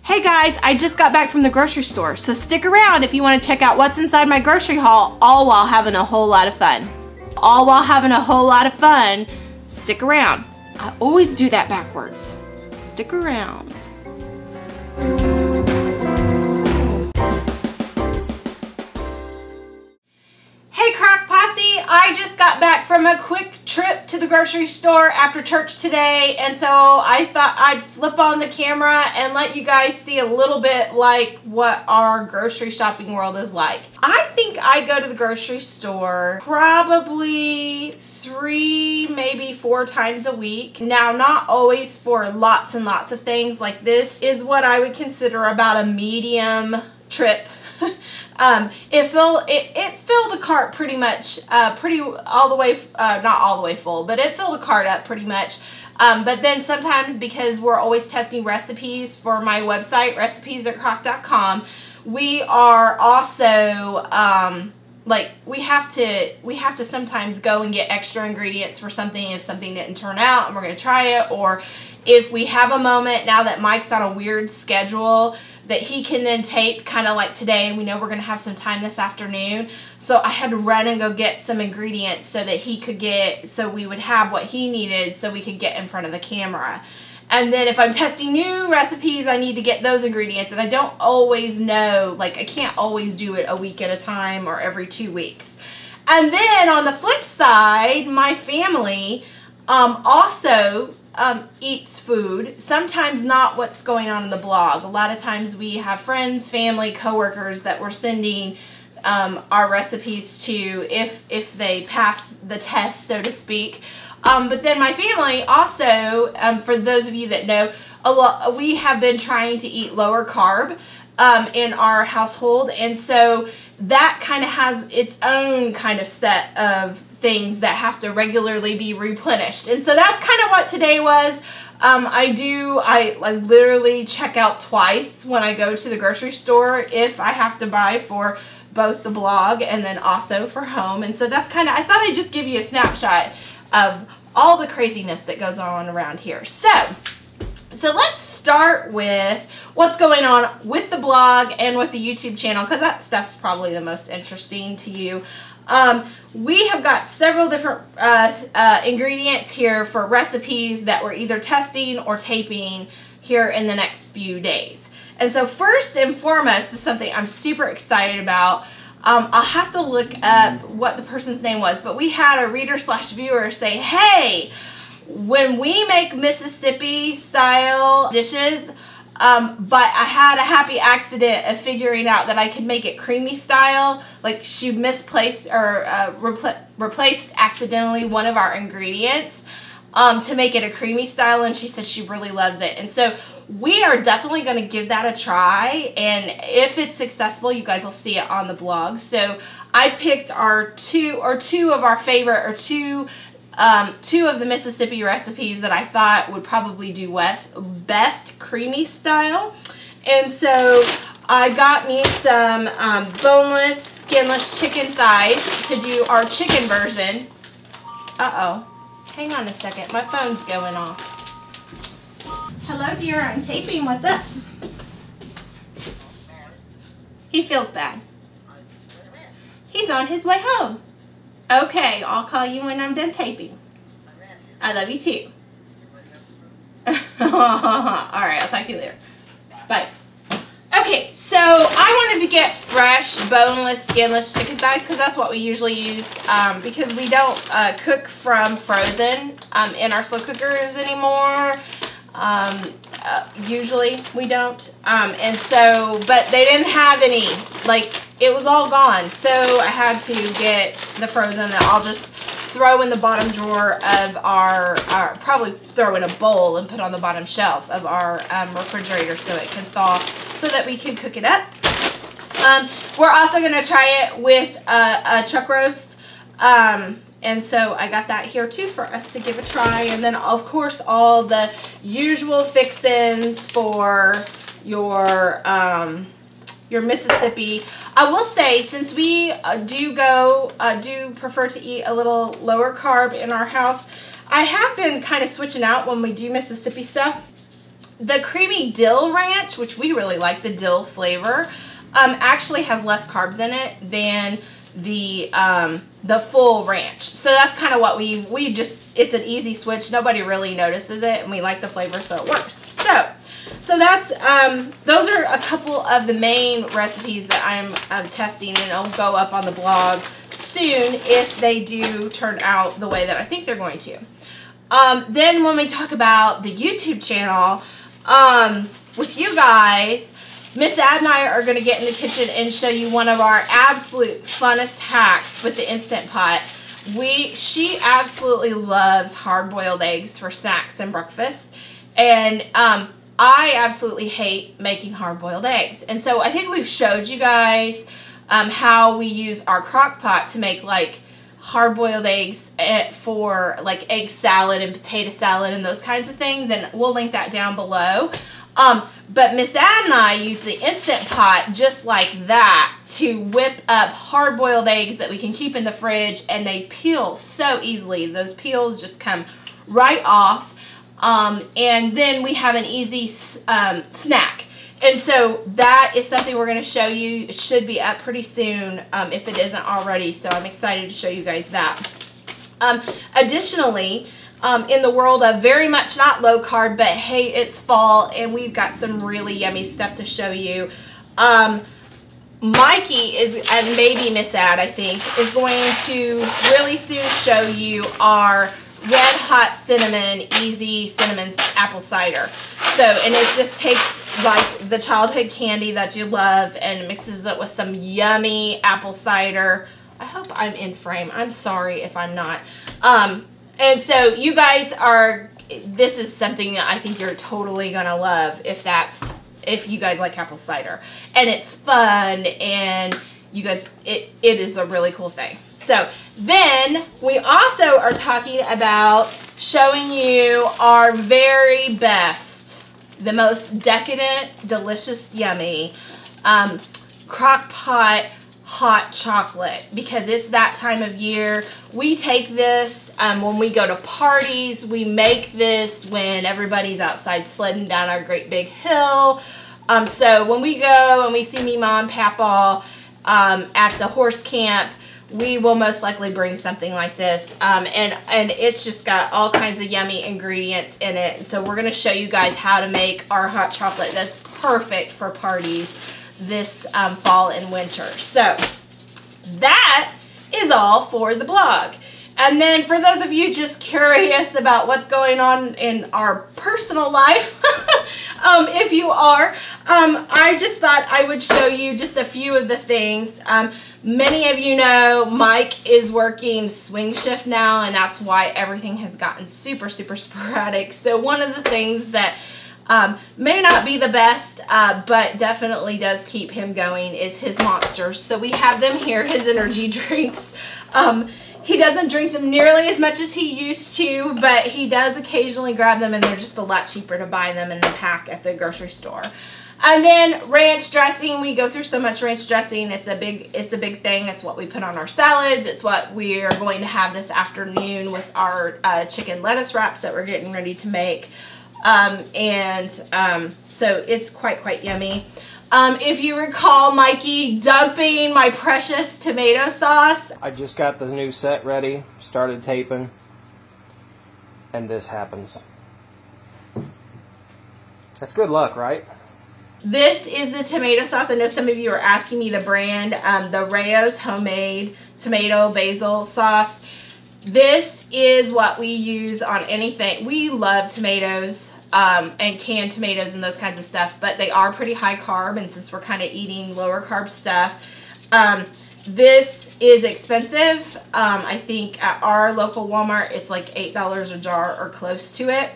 Hey guys, I just got back from the grocery store, so stick around if you want to check out what's inside my grocery haul, all while having a whole lot of fun. All while having a whole lot of fun, stick around. I always do that backwards. Stick around. Hey Croc Posse, I just got back from a quick trip to the grocery store after church today, and so I thought I'd flip on the camera and let you guys see a little bit like what our grocery shopping world is like. I think I go to the grocery store probably 3, maybe 4 times a week. Now, not always for lots and lots of things. Like, this is what I would consider about a medium trip. It filled the cart pretty much, all the way, not all the way full, but it filled the cart up pretty much. But then sometimes, because we're always testing recipes for my website, recipes@croc.com, we are also, like, we have to sometimes go and get extra ingredients for something if something didn't turn out and we're going to try it, or if we have a moment now that Mike's on a weird schedule that he can then tape, kind of like today, and we know we're going to have some time this afternoon. So I had to run and go get some ingredients so that he could get, so we would have what he needed so we could get in front of the camera. And then if I'm testing new recipes, I need to get those ingredients, and I don't always know, like, I can't always do it a week at a time or every 2 weeks. And then on the flip side, my family also eats food, sometimes not what's going on in the blog. A lot of times we have friends, family, coworkers that we're sending our recipes to if they pass the test, so to speak. But then my family also, for those of you that know, we have been trying to eat lower carb in our household, and so that kind of has its own kind of set of things that have to regularly be replenished. And so that's kind of what today was. I literally check out twice when I go to the grocery store if I have to buy for both the blog and then also for home. And so that's kind of, I thought I'd just give you a snapshot of all the craziness that goes on around here. So let's start with what's going on with the blog and with the YouTube channel, because that stuff's probably the most interesting to you. We have got several different ingredients here for recipes that we're either testing or taping here in the next few days. And so first and foremost is something I'm super excited about. I'll have to look up what the person's name was, but we had a reader/viewer say, hey, when we make Mississippi style dishes, but I had a happy accident of figuring out that I could make it creamy style. Like, she misplaced or replaced accidentally one of our ingredients to make it a creamy style, and she said she really loves it. And so we are definitely going to give that a try, and if it's successful, you guys will see it on the blog. So I picked our two of our favorite, or two of the Mississippi recipes that I thought would probably do best creamy style. And so I got me some boneless, skinless chicken thighs to do our chicken version. Uh-oh. Hang on a second. My phone's going off. Hello, dear. I'm taping. What's up? He feels bad. He's on his way home. Okay, I'll call you when I'm done taping. I love you too. Alright, I'll talk to you later. Bye. Okay, so I wanted to get fresh, boneless, skinless chicken thighs because that's what we usually use, because we don't cook from frozen in our slow cookers anymore. Usually we don't. And so, but they didn't have any, like, it was all gone, so I had to get the frozen that I'll just throw in the bottom drawer of our probably throw in a bowl and put on the bottom shelf of our refrigerator so it can thaw, so that we can cook it up. We're also going to try it with a chuck roast, and so I got that here too for us to give a try. And then, of course, all the usual fixins for your Mississippi. I will say, since we do prefer to eat a little lower carb in our house, I have been kind of switching out when we do Mississippi stuff. the creamy dill ranch, which we really like the dill flavor, actually has less carbs in it than the full ranch. So that's kind of what we just, it's an easy switch. Nobody really notices it, and we like the flavor, so it works. So that's, those are a couple of the main recipes that I'm testing, and it'll go up on the blog soon if they do turn out the way that I think they're going to. Then when we talk about the YouTube channel, with you guys, Miss Ad and I are going to get in the kitchen and show you one of our absolute funnest hacks with the Instant Pot. She absolutely loves hard-boiled eggs for snacks and breakfast, and I absolutely hate making hard-boiled eggs. And so I think we've showed you guys how we use our crock pot to make like hard-boiled eggs for like egg salad and potato salad and those kinds of things, and we'll link that down below. But Miss Ad and I use the Instant Pot just like that to whip up hard-boiled eggs that we can keep in the fridge, and they peel so easily. Those peels just come right off, and then we have an easy snack. And so that is something we're going to show you. It should be up pretty soon if it isn't already, so I'm excited to show you guys that. Additionally, in the world of very much not low carb, but hey, it's fall and we've got some really yummy stuff to show you. Mikey is, and maybe Miss Ad, I think, is going to really soon show you our red hot cinnamon, easy cinnamon apple cider. So, and it just takes like the childhood candy that you love and mixes it with some yummy apple cider. I hope I'm in frame. I'm sorry if I'm not. And so you guys are, this is something that I think you're totally gonna love if you guys like apple cider. And it's fun, and you guys, it is a really cool thing. So then we also are talking about showing you our very best, the most decadent, delicious, yummy crock pot hot chocolate, because it's that time of year. We take this when we go to parties. We make this when everybody's outside sledding down our great big hill. So when we go and we see me, Mom, Papa at the horse camp, we will most likely bring something like this. And it's just got all kinds of yummy ingredients in it. So we're going to show you guys how to make our hot chocolate that's perfect for parties this fall and winter. So that is all for the blog. And then for those of you just curious about what's going on in our personal life, if you are, I just thought I would show you just a few of the things. Many of you know Mike is working swing shift now, and that's why everything has gotten super, super sporadic. So one of the things that may not be the best, but definitely does keep him going is his Monsters. So we have them here, his energy drinks. He doesn't drink them nearly as much as he used to, but he does occasionally grab them, and they're just a lot cheaper to buy them in the pack at the grocery store. And then ranch dressing. We go through so much ranch dressing. It's a big thing. It's what we put on our salads. It's what we are going to have this afternoon with our chicken lettuce wraps that we're getting ready to make. So it's quite yummy. If you recall Mikey dumping my precious tomato sauce. I just got the new set ready, started taping, and this happens. That's good luck, right? This is the tomato sauce. I know some of you are asking me the brand, the Rayo's homemade tomato basil sauce. This is what we use on anything. We love tomatoes and canned tomatoes and those kinds of stuff, but they are pretty high carb, and since we're kind of eating lower carb stuff, this is expensive. I think at our local Walmart it's like $8 a jar or close to it.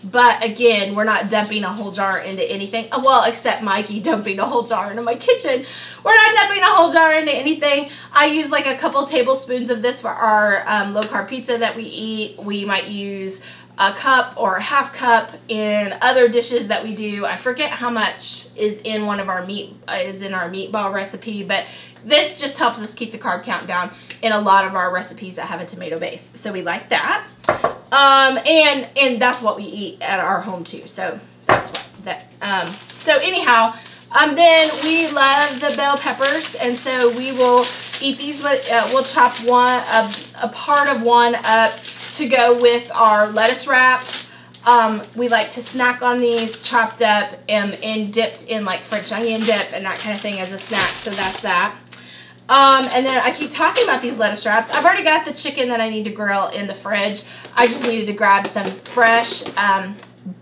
But again, we're not dumping a whole jar into anything. Well, except Mikey dumping a whole jar into my kitchen. We're not dumping a whole jar into anything. I use like a couple tablespoons of this for our low-carb pizza that we eat. We might use a cup or a half cup in other dishes that we do. I forget how much is in one of our meatball recipe, but this just helps us keep the carb count down in a lot of our recipes that have a tomato base. So we like that. And that's what we eat at our home too. So that's what that. So anyhow, then we love the bell peppers, and so we will eat these with. We'll chop a part of one up to go with our lettuce wraps. We like to snack on these chopped up and dipped in like French onion dip and that kind of thing as a snack. So that's that. And then I keep talking about these lettuce wraps. I've already got the chicken that I need to grill in the fridge. I just needed to grab some fresh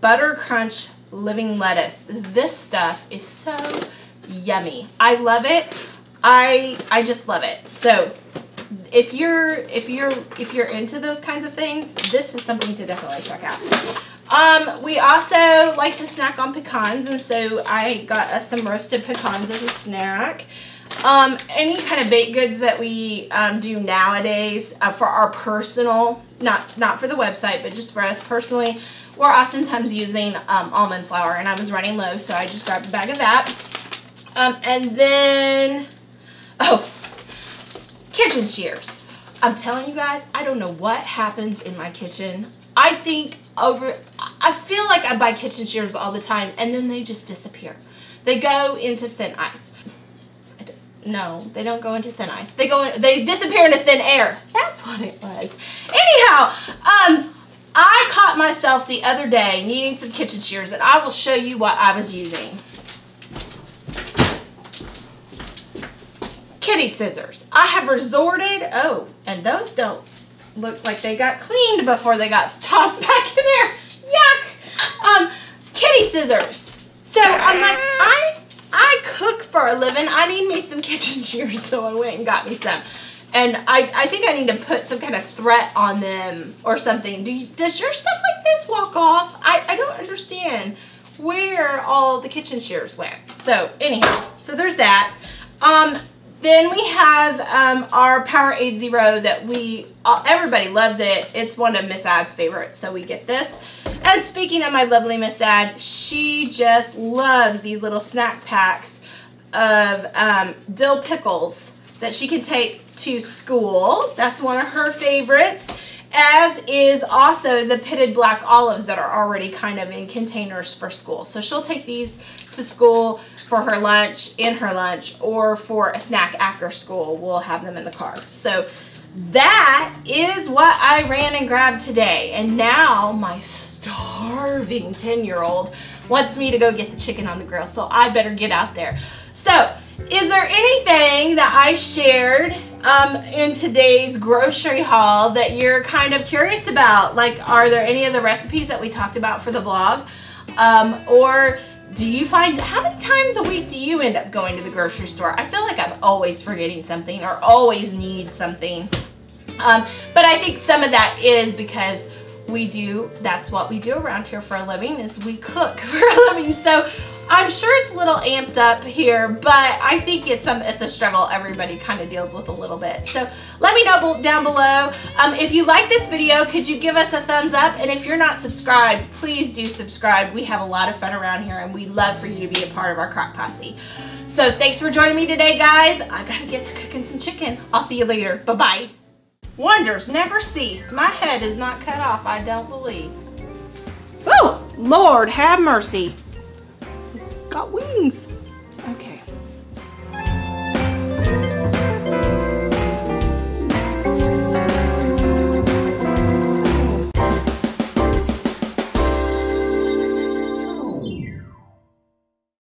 Butter Crunch living lettuce. This stuff is so yummy. I love it. I just love it. So if you're into those kinds of things, this is something to definitely check out. We also like to snack on pecans, and so I got us some roasted pecans as a snack. Any kind of baked goods that we do nowadays for our personal, not for the website, but just for us personally, we're oftentimes using almond flour, and I was running low, so I just grabbed a bag of that. And then, oh, kitchen shears. I'm telling you guys, I don't know what happens in my kitchen. I feel like I buy kitchen shears all the time, and then they just disappear. They go into thin ice. No, they don't go into thin ice. They disappear into thin air. That's what it was. Anyhow, I caught myself the other day needing some kitchen shears, and I will show you what I was using. Kitty scissors. I have resorted, oh, and those don't look like they got cleaned before they got tossed back in there. Yuck. Kitty scissors. So I'm like, I cook for a living. I need me some kitchen shears, so I went and got me some. And I think I need to put some kind of threat on them or something. Does your stuff like this walk off? I don't understand where all the kitchen shears went. So anyhow, so there's that. Then we have our Powerade Zero that everybody loves it. It's one of Miss Ad's favorites, so we get this. And speaking of my lovely Miss Ad, she just loves these little snack packs of dill pickles that she can take to school. That's one of her favorites, as is also the pitted black olives that are already kind of in containers for school. So she'll take these to school for her lunch, or for a snack after school. We'll have them in the car. So that is what I ran and grabbed today. And now my starving 10-year-old wants me to go get the chicken on the grill, so I better get out there. So, is there anything that I shared in today's grocery haul that you're kind of curious about? Like, are there any of the recipes that we talked about for the blog? Or do you find, how many times a week do you end up going to the grocery store? I feel like I'm always forgetting something or always need something. But I think some of that is because that's what we do around here for a living, is we cook for a living. So I'm sure it's a little amped up here, but I think it's a struggle everybody kind of deals with a little bit. So let me know down below. If you like this video, could you give us a thumbs up? And if you're not subscribed, please do subscribe. We have a lot of fun around here, and we love for you to be a part of our Crock Posse. So thanks for joining me today, guys. I gotta get to cooking some chicken. I'll see you later. Bye-bye. Wonders never cease. My head is not cut off, I don't believe. Oh, Lord have mercy. Got wings.